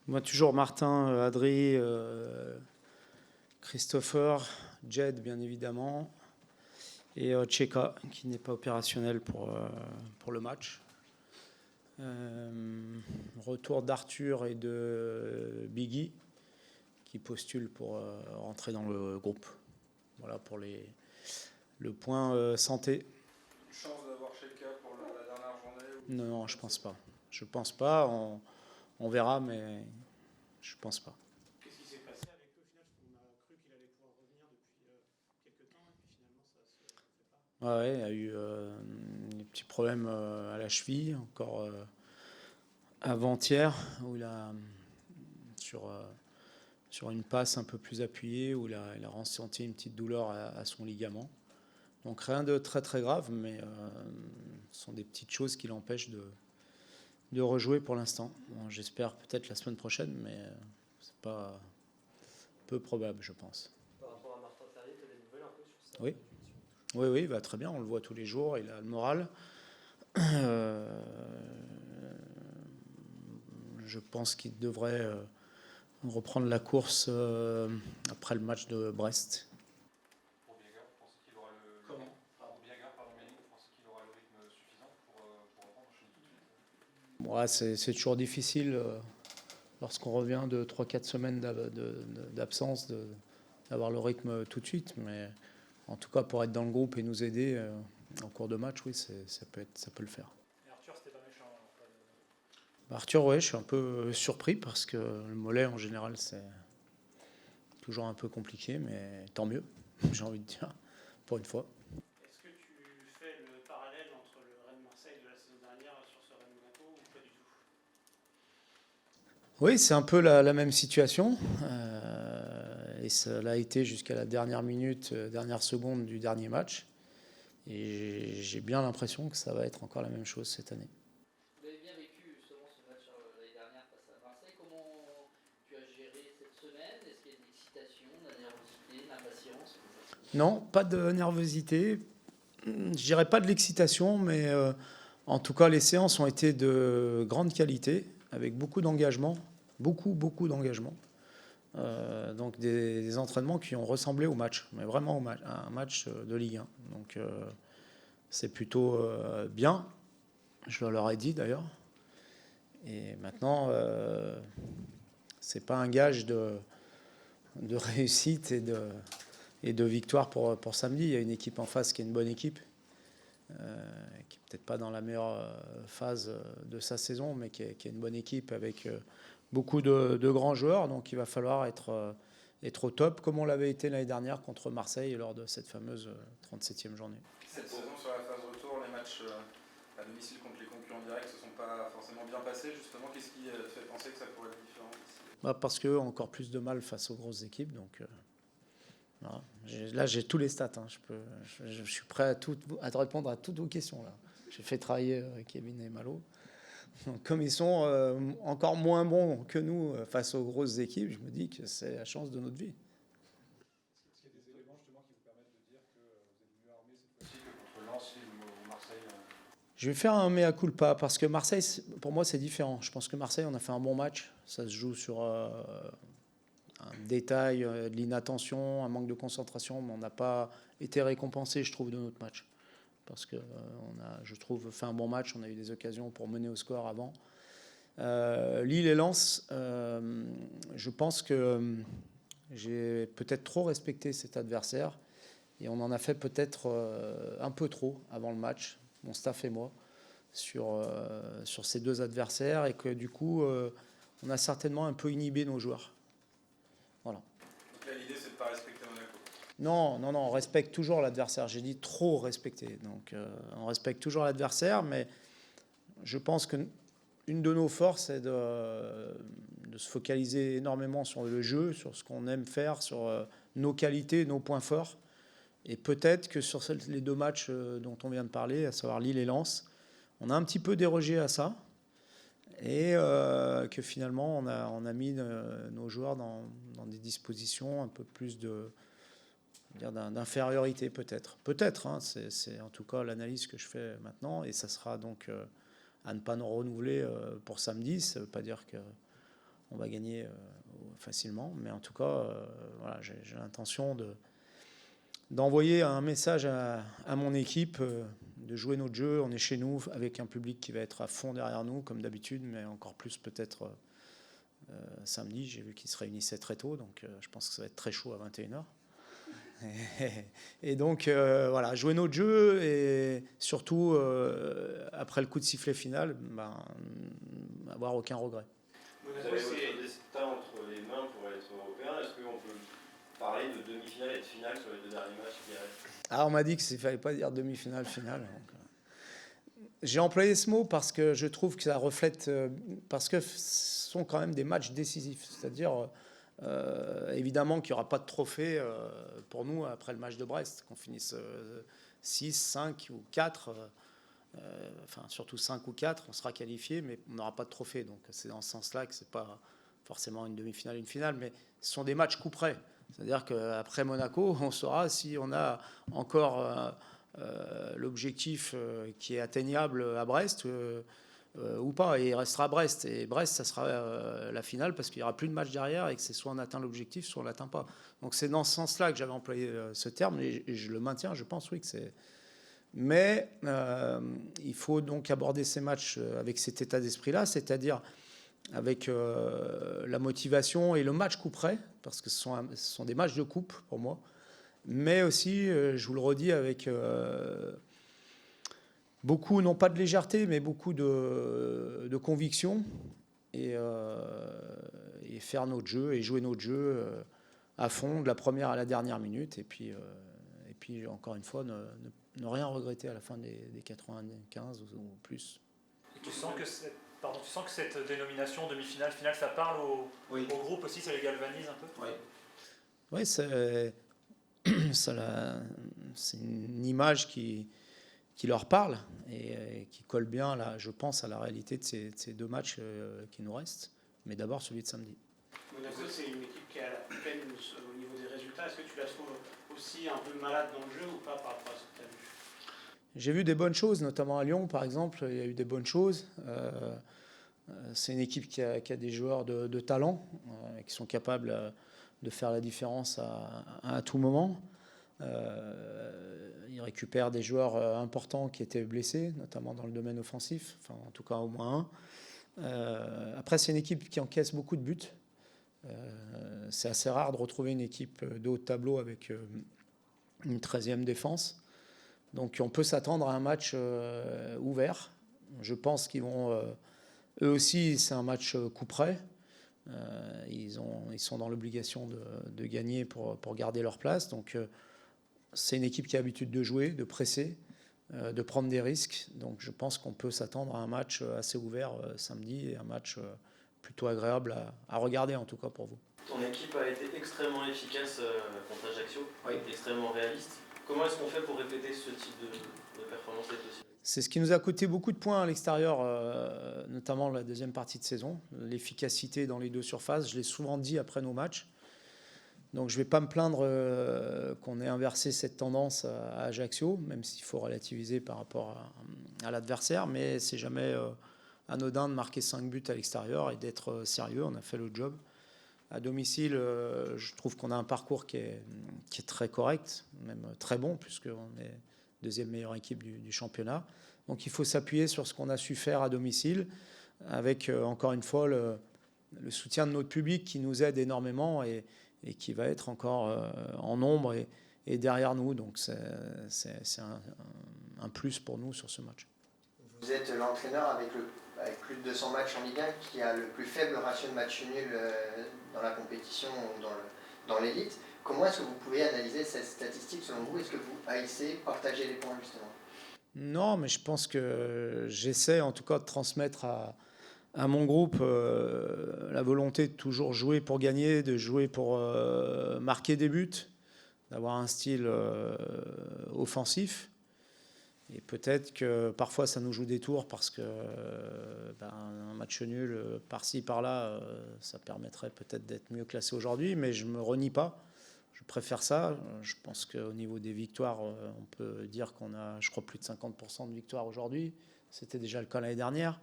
Moi, toujours Martin, Adri, Christopher, Jed, bien évidemment, et Cheka, qui n'est pas opérationnel pour le match. Retour d'Arthur et de Biggie, qui postulent pour rentrer dans le groupe. Voilà pour le point santé. Une chance d'avoir Shelka pour la dernière journée Non, non, je pense pas. Je pense pas. On verra, mais je pense pas. Qu'est-ce qui s'est passé avec eux au final? Parce qu'on a cru qu'il allait pouvoir revenir depuis quelques temps, et puis finalement ça se fait pas. Ouais, il y a eu des petits problèmes à la cheville, encore avant-hier, où il a, sur une passe un peu plus appuyée, où il a ressenti une petite douleur à son ligament. Donc rien de très très grave, mais ce sont des petites choses qui l'empêchent de rejouer pour l'instant. Bon, j'espère peut-être la semaine prochaine, mais c'est pas peu probable, je pense. Par rapport à Martin Terrier, tu as des nouvelles un peu sur ça? Oui. Oui, oui, va très bien, on le voit tous les jours, il a le moral. Je pense qu'il devrait reprendre la course après le match de Brest. Pour Biaga, vous pensez qu'il aura le... Comment? Pour Biaga, pardon, vous pensez qu'il aura le rythme suffisant pour reprendre chez tout de suite? Ouais, c'est toujours difficile lorsqu'on revient de 3-4 semaines d'absence d'avoir le rythme tout de suite, mais en tout cas pour être dans le groupe et nous aider en cours de match, oui, ça peut le faire. Et Arthur, c'était pas méchant. Arthur, ouais, je suis un peu surpris parce que le mollet en général c'est toujours un peu compliqué, mais tant mieux, j'ai envie de dire, pour une fois. Est-ce que tu fais le parallèle entre le Rennes-Marseille de la saison dernière sur ce Rennes-Monaco ou pas du tout? Oui, c'est un peu la même situation. Et ça l'a été jusqu'à la dernière minute, dernière seconde du dernier match. Et j'ai bien l'impression que ça va être encore la même chose cette année. Vous avez bien vécu justement ce match l'année dernière face à Marseille. Comment tu as géré cette semaine? Est-ce qu'il y a de l'excitation, de la nervosité, de l'impatience? Non, pas de nervosité. Je dirais pas de l'excitation, mais en tout cas, les séances ont été de grande qualité, avec beaucoup d'engagement, beaucoup d'engagement. Donc des entraînements qui ont ressemblé au match, mais vraiment à un match de Ligue 1. Donc c'est plutôt bien, je leur ai dit d'ailleurs. Et maintenant, c'est pas un gage de réussite et de victoire pour samedi. Il y a une équipe en face qui est une bonne équipe, qui n'est peut-être pas dans la meilleure phase de sa saison, mais qui est une bonne équipe avec beaucoup de grands joueurs. Donc il va falloir être au top, comme on l'avait été l'année dernière contre Marseille lors de cette fameuse 37e journée. Cette saison, sur la phase retour, les matchs à domicile contre les concurrents directs ne se sont pas forcément bien passés. Justement, qu'est-ce qui te fait penser que ça pourrait être différent ici? Parce qu'eux ont encore plus de mal face aux grosses équipes. Donc voilà. Là, j'ai tous les stats. Hein. Je suis prêt à te répondre à toutes vos questions. Là. J'ai fait travailler Kevin et Malo. Donc, comme ils sont encore moins bons que nous face aux grosses équipes, je me dis que c'est la chance de notre vie. Est-ce qu'il y a des éléments justement qui vous permettent de dire que vous êtes mieux armé cette fois-ci que contre Lens ou Marseille? Je vais faire un mea culpa parce que Marseille, pour moi, c'est différent. Je pense que Marseille, on a fait un bon match. Ça se joue sur un détail, de l'inattention, un manque de concentration, mais on n'a pas été récompensé, je trouve, de notre match. Parce que on a, je trouve, fait un bon match. On a eu des occasions pour mener au score avant. Lille et Lens, je pense que j'ai peut-être trop respecté cet adversaire et on en a fait peut-être un peu trop avant le match, mon staff et moi, sur ces deux adversaires et que du coup, on a certainement un peu inhibé nos joueurs. Voilà. Donc là, l'idée, c'est de ne pas respecter Monaco. Non, on respecte toujours l'adversaire. J'ai dit trop respecter. Donc, on respecte toujours l'adversaire, mais je pense que une de nos forces est de se focaliser énormément sur le jeu, sur ce qu'on aime faire, sur nos qualités, nos points forts. Et peut-être que sur les deux matchs dont on vient de parler, à savoir Lille et Lens, on a un petit peu dérogé à ça. Et que finalement, on a mis nos joueurs dans des dispositions un peu plus d'infériorité peut-être. Peut-être, hein, c'est en tout cas l'analyse que je fais maintenant. Et ça sera donc à ne pas nous renouveler pour samedi. Ça ne veut pas dire on va gagner facilement. Mais en tout cas, voilà, j'ai l'intention d'envoyer un message à mon équipe, de jouer notre jeu. On est chez nous avec un public qui va être à fond derrière nous, comme d'habitude, mais encore plus peut-être samedi. J'ai vu qu'ils se réunissaient très tôt, donc je pense que ça va être très chaud à 21h. Et donc, voilà, jouer notre jeu et surtout, après le coup de sifflet final, avoir aucun regret. Vous avez votre destin entre les mains pour être européen. Est-ce qu'on peut parler de demi-finale et de finale sur les 2 derniers matchs qui restent? Ah, on m'a dit qu'il ne fallait pas dire demi-finale, finale. Donc, j'ai employé ce mot parce que je trouve que ça reflète, parce que ce sont quand même des matchs décisifs. C'est-à-dire, évidemment qu'il n'y aura pas de trophée pour nous après le match de Brest, qu'on finisse 6, 5 ou 4, enfin surtout 5 ou 4, on sera qualifié, mais on n'aura pas de trophée. Donc c'est dans ce sens-là que ce n'est pas forcément une demi-finale, une finale, mais ce sont des matchs coup près. C'est-à-dire qu'après Monaco, on saura si on a encore l'objectif qui est atteignable à Brest ou pas. Et il restera Brest. Et Brest, ça sera la finale parce qu'il n'y aura plus de match derrière et que c'est soit on atteint l'objectif, soit on ne l'atteint pas. Donc c'est dans ce sens-là que j'avais employé ce terme et je le maintiens. Je pense, oui, que c'est... Mais il faut donc aborder ces matchs avec cet état d'esprit-là, c'est-à-dire avec la motivation et le match coup près, parce que ce sont des matchs de coupe pour moi, mais aussi, je vous le redis, avec beaucoup, non pas de légèreté, mais beaucoup de conviction, et faire notre jeu et jouer notre jeu à fond, de la première à la dernière minute, et puis encore une fois, ne rien regretter à la fin des 95 ou plus. Et tu sens que cette dénomination demi-finale, finale, ça parle Oui. au groupe aussi, ça les galvanise un peu? Oui. Oui, c'est une image qui leur parle et qui colle bien, là, je pense, à la réalité de ces 2 matchs qui nous restent, mais d'abord celui de samedi. Monaco, c'est une équipe qui est à la peine au niveau des résultats. Est-ce que tu la trouves aussi un peu malade dans le jeu ou pas par rapport à ce que tu as vu? J'ai vu des bonnes choses, notamment à Lyon, par exemple. Il y a eu des bonnes choses. C'est une équipe qui a des joueurs de talent, qui sont capables de faire la différence à tout moment. Ils récupèrent des joueurs importants qui étaient blessés, notamment dans le domaine offensif, enfin en tout cas au moins un. Après, c'est une équipe qui encaisse beaucoup de buts. C'est assez rare de retrouver une équipe de haut de tableau avec une 13e défense. Donc on peut s'attendre à un match ouvert. Je pense qu'ils vont... eux aussi, c'est un match coup près. Ils sont dans l'obligation de gagner pour garder leur place. Donc c'est une équipe qui a l'habitude de jouer, de presser, de prendre des risques. Donc je pense qu'on peut s'attendre à un match assez ouvert samedi et un match plutôt agréable à regarder, en tout cas pour vous. Ton équipe a été extrêmement efficace contre Ajaccio, extrêmement réaliste. Comment est-ce qu'on fait pour répéter ce type de performance cette possible? C'est ce qui nous a coûté beaucoup de points à l'extérieur, notamment la deuxième partie de saison. L'efficacité dans les 2 surfaces, je l'ai souvent dit après nos matchs. Donc je ne vais pas me plaindre qu'on ait inversé cette tendance à Ajaccio, même s'il faut relativiser par rapport à l'adversaire. Mais c'est jamais anodin de marquer 5 buts à l'extérieur et d'être sérieux. On a fait le job. À domicile, je trouve qu'on a un parcours qui est très correct, même très bon, puisqu'on est 2e meilleure équipe du championnat. Donc il faut s'appuyer sur ce qu'on a su faire à domicile, avec encore une fois le soutien de notre public qui nous aide énormément et qui va être encore en nombre et derrière nous. Donc c'est un plus pour nous sur ce match. Vous êtes l'entraîneur avec plus de 200 matchs en Ligue 1 qui a le plus faible ratio de matchs nuls dans la compétition ou dans l'élite. Comment est-ce que vous pouvez analyser cette statistique selon vous? Est-ce que vous haïssez partager les points justement? Non, mais je pense que j'essaie en tout cas de transmettre à mon groupe la volonté de toujours jouer pour gagner, de jouer pour marquer des buts, d'avoir un style offensif. Et peut-être que parfois ça nous joue des tours parce que un match nul par-ci, par-là, ça permettrait peut-être d'être mieux classé aujourd'hui, mais je ne me renie pas. Je préfère ça. Je pense qu'au niveau des victoires, on peut dire qu'on a, je crois, plus de 50% de victoires aujourd'hui. C'était déjà le cas l'année dernière.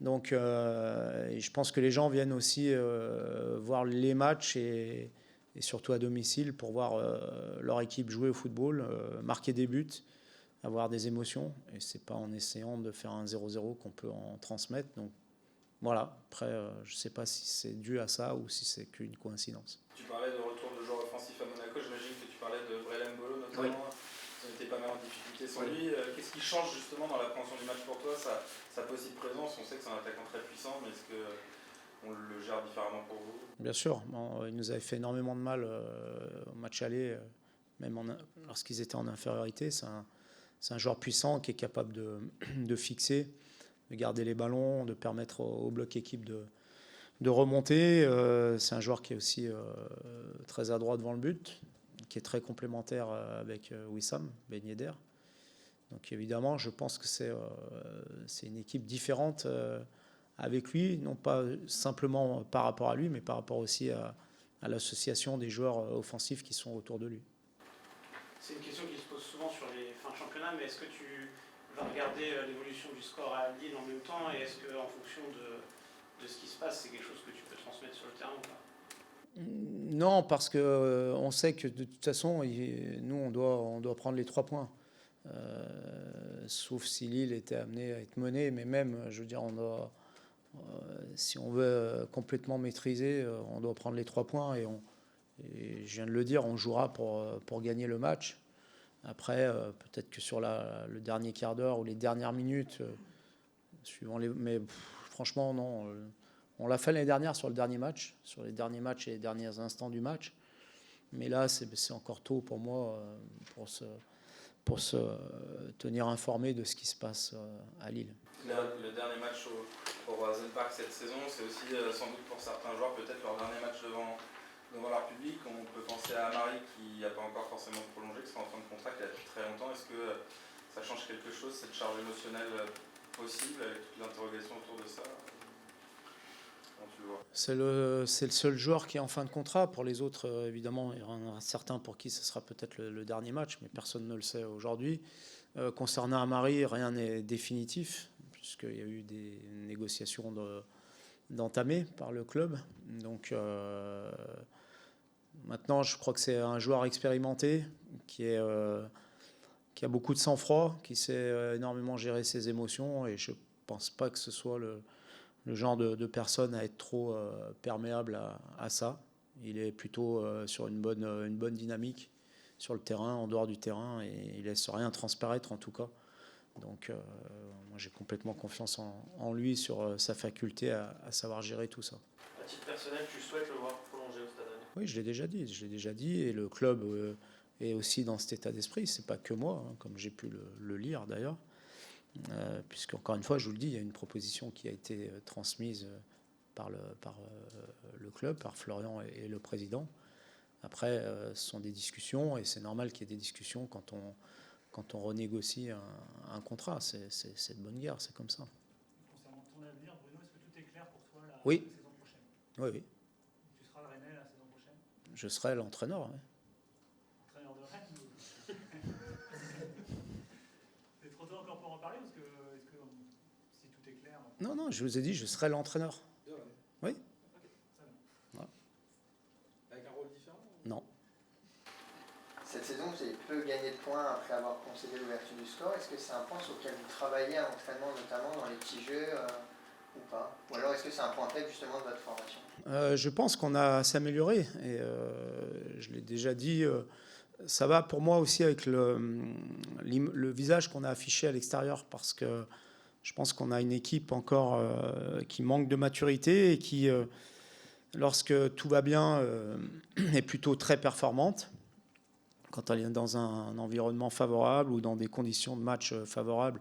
Donc, et je pense que les gens viennent aussi voir les matchs et surtout à domicile pour voir leur équipe jouer au football, marquer des buts, avoir des émotions. Et c'est pas en essayant de faire un 0-0 qu'on peut en transmettre. Donc voilà, après, je ne sais pas si c'est dû à ça ou si c'est qu'une coïncidence. Tu parlais de retour de joueurs offensifs à Monaco, j'imagine que tu parlais de Brelem Bolo notamment. Oui. Ils ont été pas mal en difficulté sans Oui. lui. Qu'est-ce qui change justement dans l'appréhension du match pour toi, sa possible présence? On sait que c'est un attaquant très puissant, mais est-ce qu'on le gère différemment pour vous? Bien sûr, bon, il nous avait fait énormément de mal au match aller, même lorsqu'ils étaient en infériorité. C'est un joueur puissant qui est capable de fixer, de garder les ballons, de permettre au bloc équipe de remonter. C'est un joueur qui est aussi très adroit devant le but, qui est très complémentaire avec Wissam Ben Yedder. Donc évidemment, je pense que c'est une équipe différente avec lui, non pas simplement par rapport à lui, mais par rapport aussi à l'association des joueurs offensifs qui sont autour de lui. C'est une question qui se pose souvent sur les fins de championnat, mais est-ce que tu vas regarder l'évolution du score à Lille en même temps, et est-ce qu'en fonction de ce qui se passe, c'est quelque chose que tu peux transmettre sur le terrain ou pas? Non, parce que on sait que de toute façon, nous, on doit prendre les 3 points. Sauf si Lille était amené à être mené, mais même, je veux dire, si on veut complètement maîtriser, on doit prendre les 3 points et je viens de le dire, on jouera pour gagner le match. Après, peut-être que sur le dernier quart d'heure ou les dernières minutes, mais franchement, non. On l'a fait l'année dernière sur le dernier match, sur les derniers matchs et les derniers instants du match. Mais là, c'est encore tôt pour moi pour se tenir informé de ce qui se passe à Lille. Le dernier match au Roazen Park cette saison, c'est aussi sans doute pour certains joueurs peut-être leur dernier match devant leur public. On peut penser à Amari qui n'a pas encore forcément prolongé, qui sera en fin de contrat, qui a depuis très longtemps. Est-ce que ça change quelque chose, cette charge émotionnelle possible, avec toute l'interrogation autour de ça? Comment tu le vois? C'est le seul joueur qui est en fin de contrat. Pour les autres, évidemment, il y en aura certains pour qui ce sera peut-être le dernier match, mais personne ne le sait aujourd'hui. Concernant Amari, rien n'est définitif, puisqu'il y a eu des négociations d'entamer par le club. Donc maintenant, je crois que c'est un joueur expérimenté qui a beaucoup de sang-froid, qui sait énormément gérer ses émotions, et je ne pense pas que ce soit le genre de personne à être trop perméable à ça. Il est plutôt sur une bonne dynamique sur le terrain, en dehors du terrain, et il laisse rien transparaître en tout cas. Donc moi j'ai complètement confiance en lui sur sa faculté à savoir gérer tout ça. À titre personnel, tu souhaites le voir prolonger au Stade Rennais? Oui, je l'ai déjà dit, et le club est aussi dans cet état d'esprit. C'est pas que moi, hein, comme j'ai pu le lire d'ailleurs. Puisqu'encore une fois, je vous le dis, il y a une proposition qui a été transmise par le club, par Florian et le président. Après, ce sont des discussions, et c'est normal qu'il y ait des discussions quand on renégocie un contrat. C'est de bonne guerre, c'est comme ça. Concernant ton avenir, Bruno, est-ce que tout est clair pour toi la Oui. saison prochaine? Oui. Tu seras le Rennais la saison prochaine? Je serai l'entraîneur. Oui. Entraîneur de Rennes ou... C'est trop tôt encore pour en parler, parce que si tout est clair... Non, je vous ai dit, je serai l'entraîneur. Oui. Avec un rôle différent? Non. Cette saison, vous avez peu gagné de points après avoir concédé l'ouverture du score. Est-ce que c'est un point sur lequel vous travaillez à l'entraînement, notamment dans les petits jeux, ou pas? Ou alors est-ce que c'est un point faible justement de votre formation? Je pense qu'on a à s'améliorer. Et je l'ai déjà dit, ça va pour moi aussi avec le visage qu'on a affiché à l'extérieur, parce que je pense qu'on a une équipe encore qui manque de maturité et qui, lorsque tout va bien, est plutôt très performante. Quand elle est dans un environnement favorable ou dans des conditions de match favorables,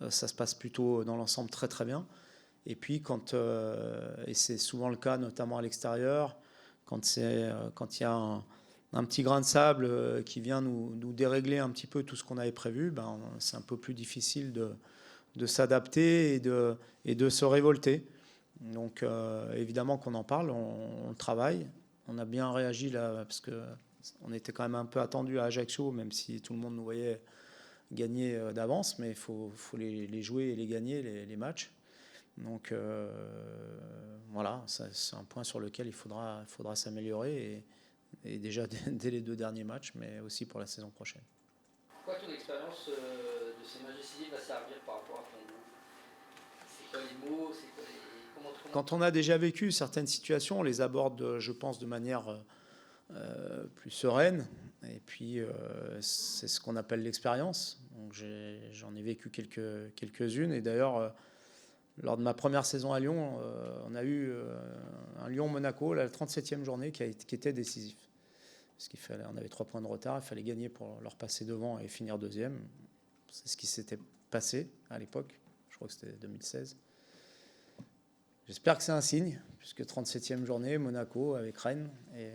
ça se passe plutôt dans l'ensemble très très bien. Et puis et c'est souvent le cas notamment à l'extérieur, quand il y a un petit grain de sable qui vient nous dérégler un petit peu tout ce qu'on avait prévu, c'est un peu plus difficile de s'adapter et de se révolter. Donc évidemment qu'on en parle, on travaille. On a bien réagi là, parce qu'on était quand même un peu attendu à Ajaccio, même si tout le monde nous voyait gagner d'avance, mais il faut les jouer et les gagner, les matchs. Donc voilà, c'est un point sur lequel il faudra s'améliorer, et déjà dès les 2 derniers matchs, mais aussi pour la saison prochaine. Pourquoi ton expérience de ces matchs décisifs va servir par rapport à ton groupe? C'est quoi les mots? C'est quoi comment Quand on a déjà vécu certaines situations, on les aborde, je pense, de manière plus sereine. Et puis, c'est ce qu'on appelle l'expérience. Donc, j'en ai vécu quelques-unes. Et d'ailleurs, lors de ma première saison à Lyon, on a eu un Lyon-Monaco, la 37e journée, qui était décisif. Parce on avait 3 points de retard, il fallait gagner pour leur passer devant et finir deuxième. C'est ce qui s'était passé à l'époque. Je crois que c'était 2016. J'espère que c'est un signe, puisque 37e journée, Monaco avec Rennes, et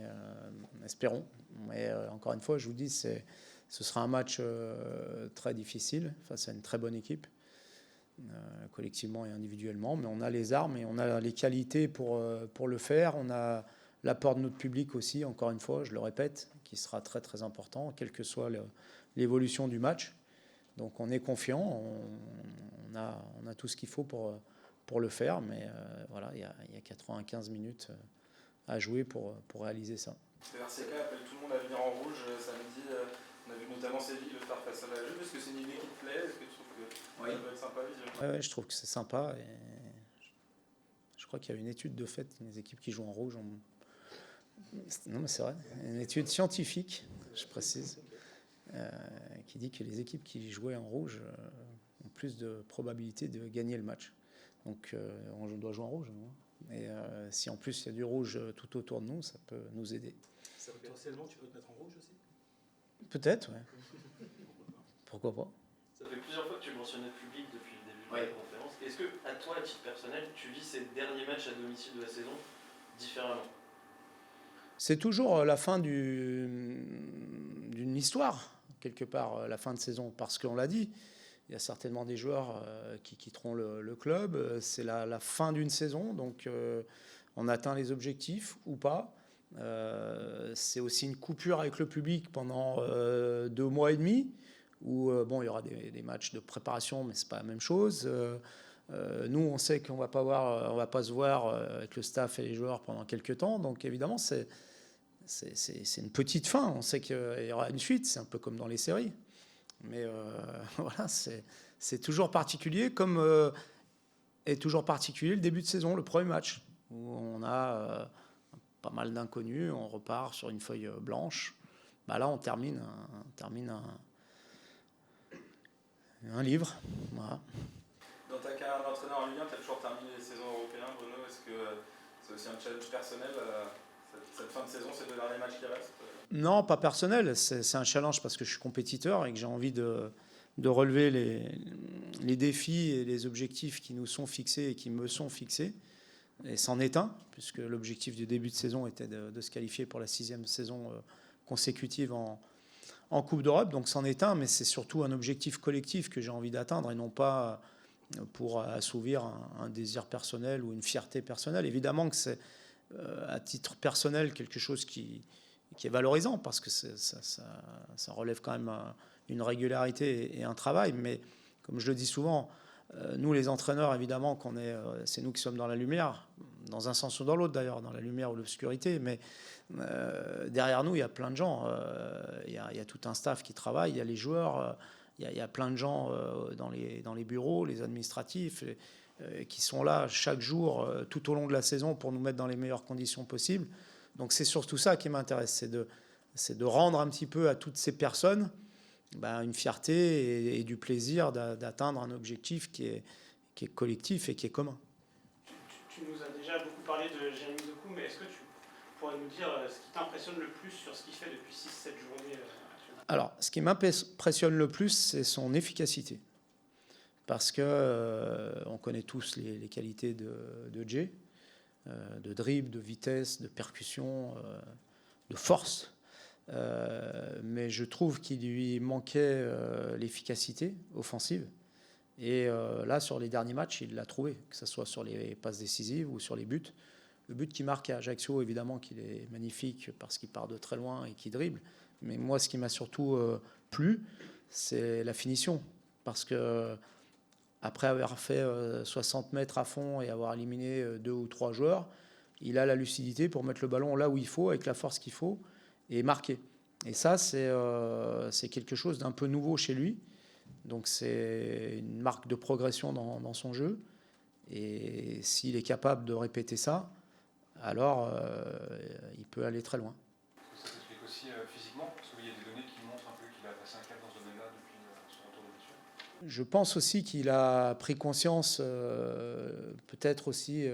espérons. Mais encore une fois, je vous dis, ce sera un match très difficile face à une très bonne équipe, collectivement et individuellement. Mais on a les armes et on a les qualités pour le faire. On a l'apport de notre public aussi, encore une fois, je le répète, qui sera très très important, quelle que soit l'évolution du match. Donc on est confiant, on a tout ce qu'il faut pour le faire, mais voilà, il y a 95 minutes à jouer pour réaliser ça. Le RCK appelle tout le monde à venir en rouge samedi. On a vu notamment Séville le faire face à la Juve. Est-ce que c'est une idée qui te plaît? Est-ce que tu trouves que ça peut être sympa visuellement? Ouais, je trouve que c'est sympa. Et je crois qu'il y a une étude de fait, les équipes qui jouent en rouge. Non, mais c'est vrai, une étude scientifique, je précise, qui dit que les équipes qui jouaient en rouge ont plus de probabilité de gagner le match. Donc on doit jouer en rouge. Et si en plus il y a du rouge tout autour de nous, ça peut nous aider. Ça, potentiellement, tu peux te mettre en rouge aussi? Peut-être, ouais. Pourquoi pas? Ça fait plusieurs fois que tu mentionnais le public depuis le début de la conférence. Est-ce que, à toi, à titre personnel, tu vis ces derniers matchs à domicile de la saison différemment? C'est toujours la fin d'une histoire, quelque part, la fin de saison, parce qu'on l'a dit, il y a certainement des joueurs qui quitteront le club. C'est la fin d'une saison, donc on atteint les objectifs ou pas. C'est aussi une coupure avec le public pendant 2 mois et demi, où bon, il y aura des matchs de préparation, mais c'est pas la même chose. Nous, on sait qu'on va pas se voir avec le staff et les joueurs pendant quelques temps, donc évidemment, c'est une petite fin. On sait qu'il y aura une suite, c'est un peu comme dans les séries. Mais voilà, c'est toujours particulier, comme est toujours particulier le début de saison, le premier match, où on a pas mal d'inconnus, on repart sur une feuille blanche. Bah là, on termine un livre. Voilà. Dans ta carrière d'entraîneur en Ligue 1, tu as toujours terminé les saisons européennes, Bruno. Est-ce que c'est aussi un challenge personnel, cette fin de saison, ces 2 derniers matchs qui restent? Non, pas personnel. C'est un challenge parce que je suis compétiteur et que j'ai envie de relever les défis et les objectifs qui nous sont fixés et qui me sont fixés. Et c'en est un, puisque l'objectif du début de saison était de se qualifier pour la 6e saison consécutive en Coupe d'Europe. Donc c'en est un, mais c'est surtout un objectif collectif que j'ai envie d'atteindre et non pas pour assouvir un désir personnel ou une fierté personnelle. Évidemment que c'est à titre personnel quelque chose qui est valorisant parce que ça relève quand même une régularité et un travail. Mais comme je le dis souvent, nous les entraîneurs, évidemment, c'est nous qui sommes dans la lumière, dans un sens ou dans l'autre d'ailleurs, dans la lumière ou l'obscurité. Mais derrière nous, il y a plein de gens. Il y a tout un staff qui travaille, il y a les joueurs, il y a plein de gens dans les bureaux, les administratifs, qui sont là chaque jour, tout au long de la saison, pour nous mettre dans les meilleures conditions possibles. Donc c'est surtout ça qui m'intéresse, c'est de rendre un petit peu à toutes ces personnes une fierté et du plaisir d'atteindre un objectif qui est collectif et qui est commun. Tu nous as déjà beaucoup parlé de Jérémy Doku, mais est-ce que tu pourrais nous dire ce qui t'impressionne le plus sur ce qu'il fait depuis 6-7 journées actuellement? Alors, ce qui m'impressionne le plus, c'est son efficacité. Parce que on connaît tous les qualités de Jay, de dribble, de vitesse, de percussion, de force. Mais je trouve qu'il lui manquait l'efficacité offensive. Et là, sur les derniers matchs, il l'a trouvé, que ce soit sur les passes décisives ou sur les buts. Le but qu'il marque à Ajaccio, évidemment, qu'il est magnifique parce qu'il part de très loin et qu'il dribble. Mais moi, ce qui m'a surtout plu, c'est la finition. Parce que après avoir fait 60 mètres à fond et avoir éliminé 2 ou 3 joueurs, il a la lucidité pour mettre le ballon là où il faut, avec la force qu'il faut, et marquer. Et ça, c'est quelque chose d'un peu nouveau chez lui. Donc c'est une marque de progression dans son jeu. Et s'il est capable de répéter ça, alors il peut aller très loin. Ça s'explique aussi physiquement, parce qu'il y a des données qui montrent un peu qu'il a passé un cap dans ce domaine-là depuis son retour de blessure. Je pense aussi qu'il a pris conscience, peut-être aussi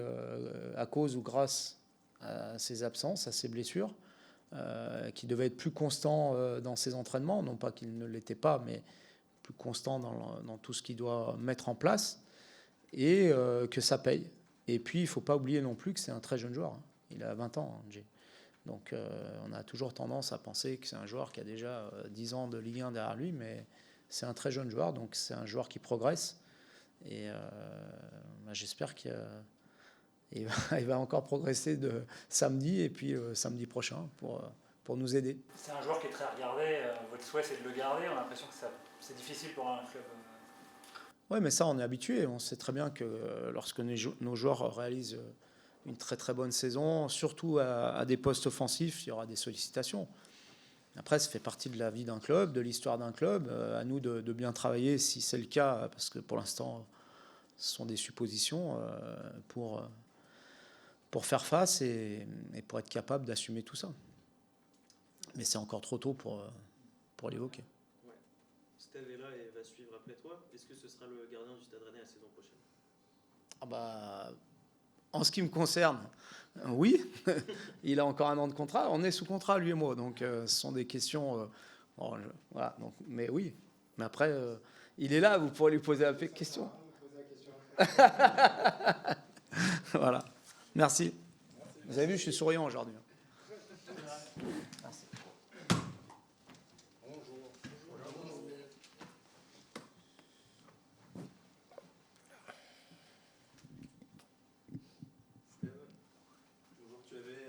à cause ou grâce à ses absences, à ses blessures, qu'il devait être plus constant dans ses entraînements, non pas qu'il ne l'était pas, mais plus constant dans tout ce qu'il doit mettre en place, et que ça paye. Et puis, il ne faut pas oublier non plus que c'est un très jeune joueur. Il a 20 ans, Jay. Donc, on a toujours tendance à penser que c'est un joueur qui a déjà 10 ans de Ligue 1 derrière lui, mais c'est un très jeune joueur, donc c'est un joueur qui progresse. Et j'espère qu'il va encore progresser de samedi et puis samedi prochain pour nous aider. C'est un joueur qui est très regardé. Votre souhait, c'est de le garder. On a l'impression que c'est difficile pour un club. Oui, mais ça, on est habitué. On sait très bien que lorsque nos joueurs réalisent une très très bonne saison, surtout à des postes offensifs, il y aura des sollicitations. Après, ça fait partie de la vie d'un club, de l'histoire d'un club. À nous de bien travailler, si c'est le cas, parce que pour l'instant, ce sont des suppositions pour faire face et pour être capable d'assumer tout ça. Mais c'est encore trop tôt pour l'évoquer. Ouais. Steve est là et va suivre après toi. Est-ce que ce sera le gardien du Stade Rennais la saison prochaine? En ce qui me concerne, oui. Il a encore un an de contrat. On est sous contrat, lui et moi. Donc, ce sont des questions... voilà. Donc, mais oui. Mais après, il est là. Vous pourrez lui poser la question. Voilà. Merci. Vous avez vu, je suis souriant aujourd'hui. Merci. Bonjour, tu avais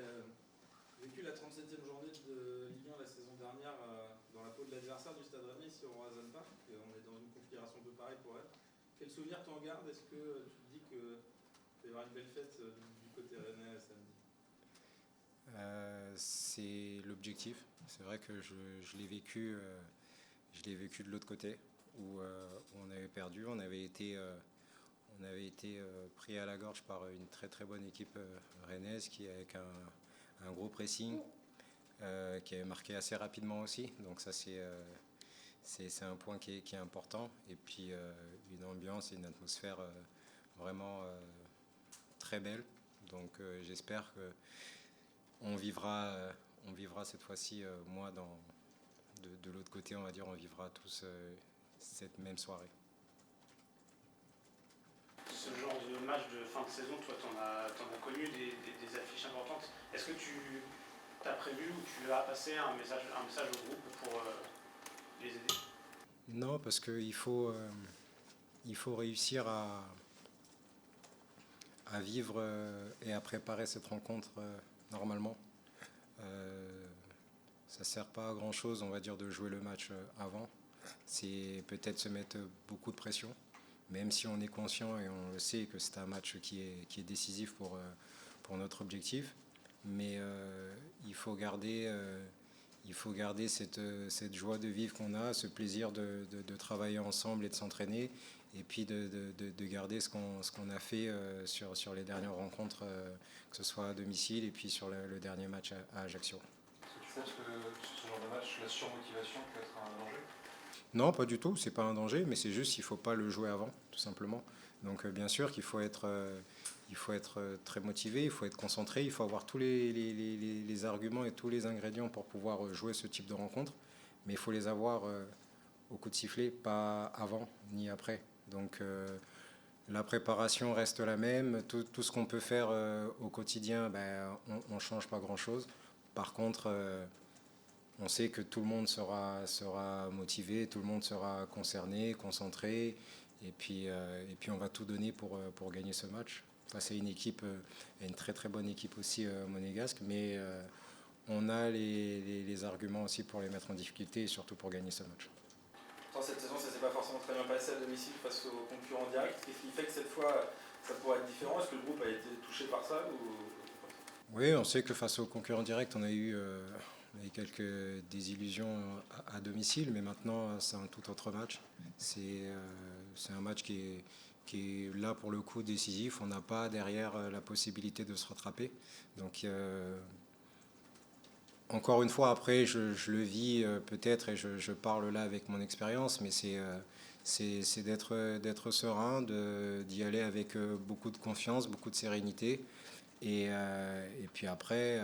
vécu la 37e journée de Ligue 1 la saison dernière dans la peau de l'adversaire du Stade Rennais ici au Roazhon Park. On est dans une configuration un peu pareille pour elle. Quel souvenir t'en gardes? Est-ce que tu te dis que il va y avoir une belle fête du côté rennais samedi? C'est l'objectif. C'est vrai que je l'ai vécu de l'autre côté où on avait perdu. On avait été pris à la gorge par une très très bonne équipe rennaise qui avec un gros pressing qui avait marqué assez rapidement aussi. Donc ça c'est un point qui est important. Et puis une ambiance et une atmosphère vraiment très belle. Donc j'espère que on vivra cette fois-ci, moi, de l'autre côté, on va dire, on vivra tous cette même soirée. Ce genre de match de fin de saison, toi, t'en as connu des affiches importantes. Est-ce que tu as prévu ou tu as passé un message au groupe pour les aider? Non, parce qu'il faut réussir à vivre et à préparer cette rencontre normalement. Ça ne sert pas à grand chose, on va dire, de jouer le match avant. C'est peut-être se mettre beaucoup de pression, même si on est conscient et on le sait que c'est un match qui est décisif pour notre objectif. Mais il faut garder cette joie de vivre qu'on a, ce plaisir de travailler ensemble et de s'entraîner, et puis de garder ce qu'on a fait sur les dernières rencontres, que ce soit à domicile et puis sur le dernier match à Ajaccio. Est-ce que tu penses que sur ce genre de match, la surmotivation peut être un danger? Non, pas du tout, c'est pas un danger, mais c'est juste qu'il ne faut pas le jouer avant, tout simplement. Donc bien sûr qu'il faut être très motivé, il faut être concentré, il faut avoir tous les arguments et tous les ingrédients pour pouvoir jouer ce type de rencontre, mais il faut les avoir au coup de sifflet, pas avant ni après. Donc la préparation reste la même, tout ce qu'on peut faire au quotidien, on ne change pas grand-chose. Par contre, on sait que tout le monde sera motivé, tout le monde sera concerné, concentré, et puis on va tout donner pour gagner ce match. Face à une équipe, une très très bonne équipe aussi monégasque, mais on a les arguments aussi pour les mettre en difficulté et surtout pour gagner ce match. Pourtant, cette saison, ça s'est pas forcément très bien passé à domicile face aux concurrents directs. Qu'est-ce qui fait que cette fois, ça pourrait être différent? Est-ce que le groupe a été touché par ça ou... Oui, on sait que face aux concurrents directs, on a eu quelques désillusions à domicile, mais maintenant, c'est un tout autre match. C'est un match qui est là pour le coup décisif. On n'a pas derrière la possibilité de se rattraper. Donc, encore une fois, après, je le vis peut-être, et je parle là avec mon expérience, mais c'est d'être serein, d'y aller avec beaucoup de confiance, beaucoup de sérénité, et puis après,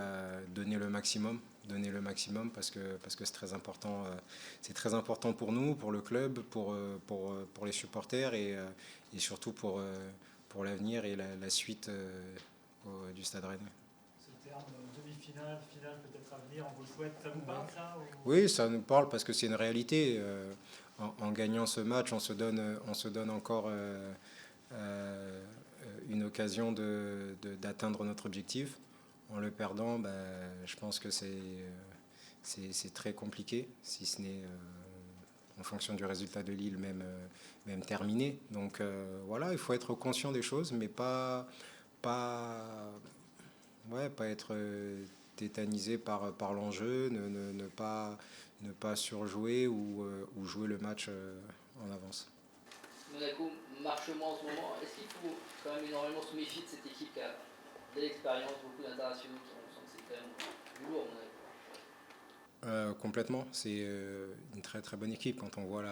donner le maximum parce que c'est très important pour nous, pour le club, pour les supporters, et surtout pour l'avenir et la suite du Stade Rennais. Ce terme demi-finale, finale peut-être à venir, on vous le souhaite, ça vous parle ça ou... Oui, ça nous parle parce que c'est une réalité. En gagnant ce match, on se donne encore une occasion d'atteindre notre objectif. En le perdant, je pense que c'est très compliqué, si ce n'est en fonction du résultat de Lille même terminé. Donc voilà, il faut être conscient des choses, mais pas être tétanisé par l'enjeu, ne pas surjouer ou jouer le match en avance. Monaco marche moins en ce moment. Est-ce qu'il faut quand même énormément se méfier de cette équipe qui a de l'expérience, beaucoup d'internationaux, on sent que c'est quand même du lourd, Monaco? Complètement, c'est une très très bonne équipe. Quand on voit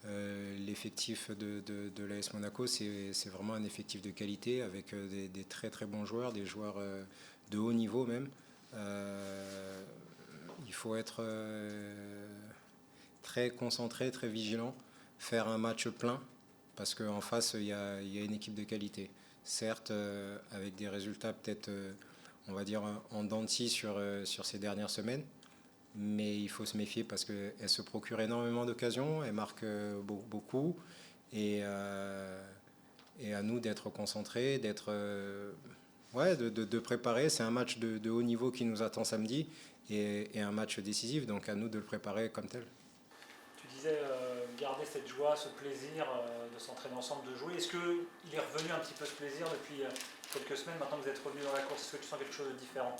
l'effectif de l'AS Monaco, c'est vraiment un effectif de qualité avec des très très bons joueurs, des joueurs de haut niveau même. Il faut être très concentré, très vigilant, faire un match plein parce qu'en face il y a une équipe de qualité. Certes, avec des résultats peut-être, on va dire, en dents de scie sur ces dernières semaines, mais il faut se méfier parce qu'elle se procure énormément d'occasions, elle marque beaucoup, et à nous d'être concentrés, de préparer. C'est un match de haut niveau qui nous attend samedi, et un match décisif, donc à nous de le préparer comme tel. Tu disais garder cette joie, ce plaisir de s'entraîner ensemble, de jouer. Est-ce qu'il est revenu un petit peu ce plaisir depuis quelques semaines, maintenant que vous êtes revenu dans la course? Est-ce que tu sens quelque chose de différent?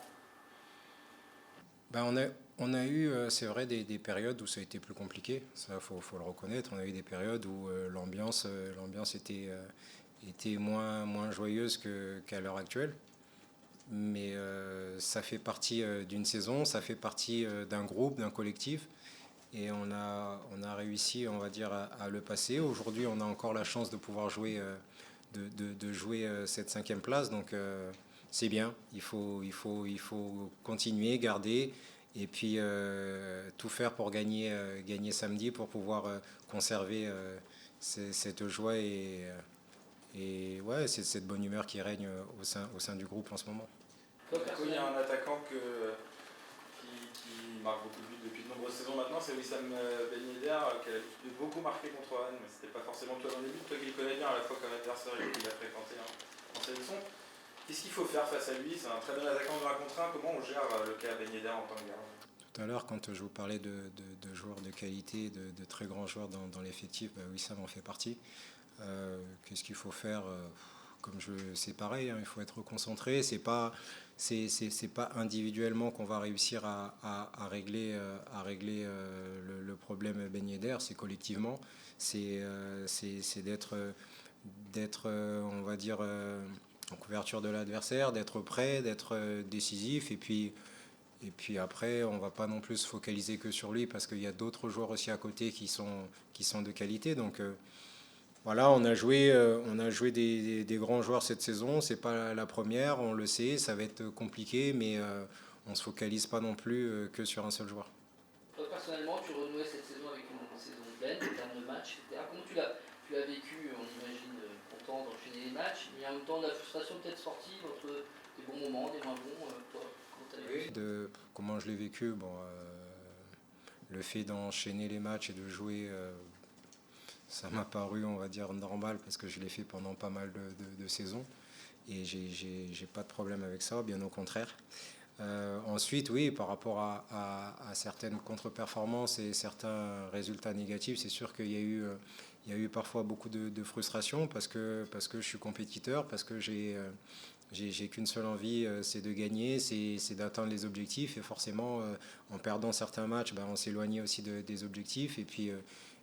On a eu, c'est vrai, des périodes où ça a été plus compliqué, ça faut le reconnaître. On a eu des périodes où l'ambiance était moins joyeuse qu'à l'heure actuelle. Mais ça fait partie d'une saison, ça fait partie d'un groupe, d'un collectif. Et on a réussi, on va dire, à le passer. Aujourd'hui, on a encore la chance de pouvoir jouer, de jouer cette 5e place. Donc c'est bien, il faut continuer, garder, et puis tout faire pour gagner samedi, pour pouvoir conserver cette joie et c'est cette bonne humeur qui règne au sein du groupe en ce moment. Il y a un attaquant qui marque beaucoup de buts depuis de nombreuses saisons maintenant, c'est Wissam Ben Yedder, qui a beaucoup marqué contre Rennes, mais c'était pas forcément toi dans les buts, toi qui le connais bien à la fois comme adversaire et qu'il a fréquenté en sélection. Qu'est-ce qu'il faut faire face à lui? C'est un très bon attaquant de 1 contre 1, comment on gère le cas Ben Yedder en tant que gardien? Tout à l'heure, quand je vous parlais de joueurs de qualité, de très grands joueurs dans l'effectif, Wissam en fait partie. Qu'est-ce qu'il faut faire? C'est pareil, hein, il faut être concentré. C'est pas individuellement qu'on va réussir à régler le problème Ben Yedder, c'est collectivement. C'est d'être, on va dire, en couverture de l'adversaire, d'être prêt, d'être décisif, et puis après, on ne va pas non plus se focaliser que sur lui parce qu'il y a d'autres joueurs aussi à côté qui sont de qualité. Donc voilà, on a joué des grands joueurs cette saison. C'est pas la première, on le sait, ça va être compliqué, mais on ne se focalise pas non plus que sur un seul joueur. Toi, personnellement, tu renouais cette saison avec une saison pleine, en termes de matchs, etc. Comment tu l'as vécu? On imagine content d'enchaîner les matchs, mais en même temps de la frustration peut-être sportive entre des bons moments, des moins bons. Toi, comment tu as vécu? Comment je l'ai vécu? Le fait d'enchaîner les matchs et de jouer, ça m'a paru, on va dire, normal parce que je l'ai fait pendant pas mal de saisons et j'ai pas de problème avec ça, bien au contraire. Ensuite, oui, par rapport à certaines contre-performances et certains résultats négatifs, c'est sûr qu'il y a eu parfois beaucoup de frustration parce que je suis compétiteur, parce que j'ai qu'une seule envie, c'est de gagner, c'est d'atteindre les objectifs. Et forcément, en perdant certains matchs, on s'éloignait aussi des objectifs. Et puis,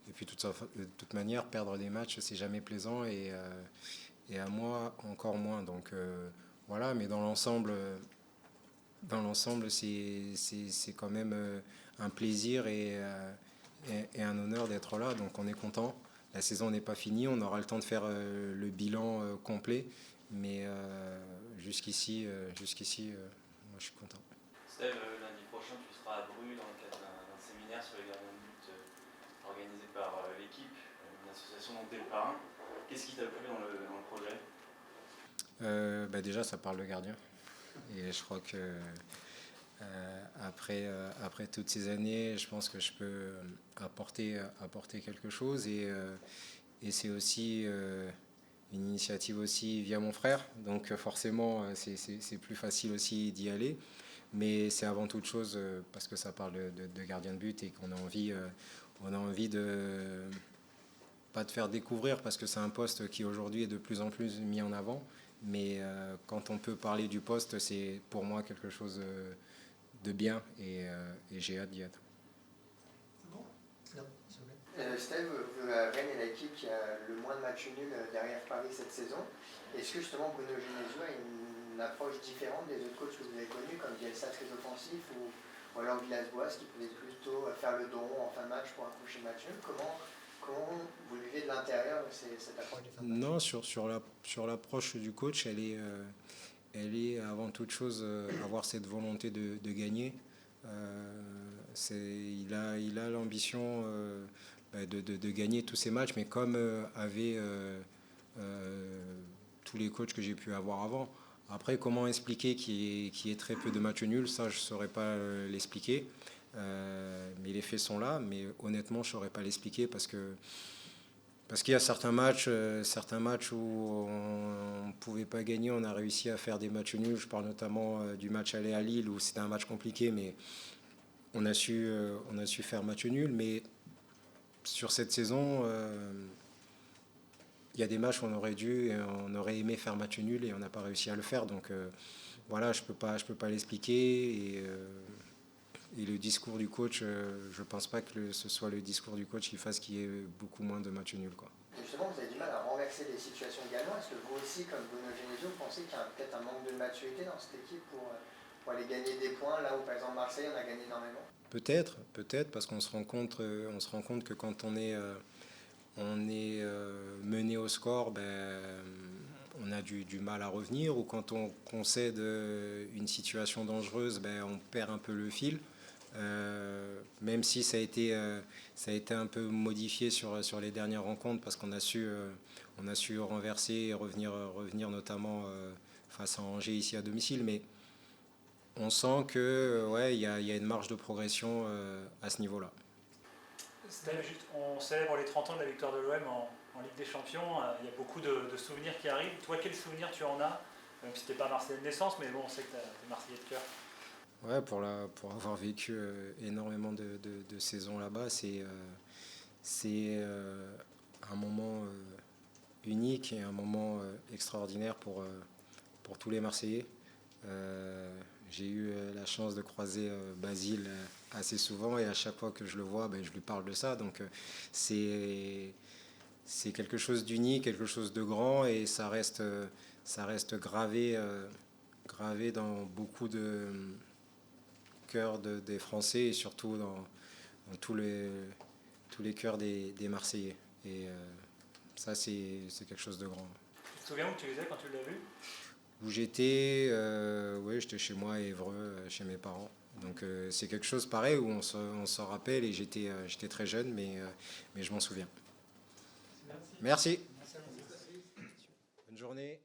de toute manière, perdre des matchs, c'est jamais plaisant. Et à moi, encore moins. Donc voilà, mais dans l'ensemble, c'est quand même un plaisir et un honneur d'être là. Donc on est content. La saison n'est pas finie. On aura le temps de faire le bilan complet. Mais jusqu'ici, moi je suis content. Steve, lundi prochain, tu seras à Bru dans le cadre d'un séminaire sur les gardiens de but organisé par l'équipe, une association dont tu es le parrain. Qu'est-ce qui t'a plu dans le projet? Déjà, ça parle de gardien. Et je crois que après toutes ces années, je pense que je peux apporter quelque chose. Et c'est aussi une initiative aussi via mon frère. Donc forcément, c'est plus facile aussi d'y aller. Mais c'est avant toute chose parce que ça parle de gardien de but et qu'on a envie de pas de faire découvrir parce que c'est un poste qui aujourd'hui est de plus en plus mis en avant. Mais quand on peut parler du poste, c'est pour moi quelque chose de bien et j'ai hâte d'y être. C'est bon? Steve, Rennes est l'équipe qui a le moins de matchs nuls derrière Paris cette saison. Est-ce que justement Bruno Genesio a une approche différente des autres coachs que vous avez connus, comme Bielsa très offensif ou alors Villas-Boas qui pouvait plutôt faire le dos rond en fin de match pour accrocher le match nul? Comment vous le vivez de l'intérieur cette approche des fins de match? Non, sur l'approche du coach, elle est avant toute chose avoir cette volonté de gagner. Il a l'ambition de gagner tous ces matchs, mais comme avaient tous les coachs que j'ai pu avoir avant. Après, comment expliquer qu'il y ait très peu de matchs nuls, ça je ne saurais pas l'expliquer. Mais les faits sont là, mais honnêtement je ne saurais pas l'expliquer parce qu'il y a certains matchs où on ne pouvait pas gagner, on a réussi à faire des matchs nuls. Je parle notamment du match aller à Lille où c'était un match compliqué, mais on a su faire match nul. Mais sur cette saison, il y a des matchs où on aurait aimé faire match nul et on n'a pas réussi à le faire. Donc voilà, je peux pas l'expliquer. Et le discours du coach, je ne pense pas que ce soit le discours du coach qui fasse qu'il y ait beaucoup moins de matchs nuls, quoi. Justement, vous avez du mal à renverser les situations également. Est-ce que vous aussi, comme Bruno Genesio, pensez qu'il y a peut-être un manque de maturité dans cette équipe pour aller gagner des points, là où par exemple Marseille on a gagné énormément? Peut-être, parce qu'on se rend compte que quand on est mené au score, on a du mal à revenir, ou quand on concède une situation dangereuse, on perd un peu le fil. Même si ça a été un peu modifié sur les dernières rencontres parce qu'on a su renverser et revenir notamment face à Angers ici à domicile, mais on sent que il y a une marge de progression à ce niveau-là. On célèbre les 30 ans de la victoire de l'OM en Ligue des Champions. Il y a beaucoup de souvenirs qui arrivent. Toi, quels souvenirs tu en as? Même si tu n'es pas Marseillais de naissance, mais bon, on sait que tu es Marseillais de cœur. Ouais, pour avoir vécu énormément de saisons là-bas, c'est un moment unique et un moment extraordinaire pour tous les Marseillais. J'ai eu la chance de croiser Basile assez souvent et à chaque fois que je le vois, je lui parle de ça. Donc c'est quelque chose d'unique, quelque chose de grand et ça reste gravé dans beaucoup de cœurs des Français et surtout dans tous les cœurs des Marseillais. Et ça, c'est quelque chose de grand. Tu te souviens où tu étais quand tu l'as vu? Où j'étais, j'étais chez moi à Évreux, chez mes parents. Donc c'est quelque chose pareil où on se rappelle et j'étais très jeune, mais je m'en souviens. Merci. Bonne journée.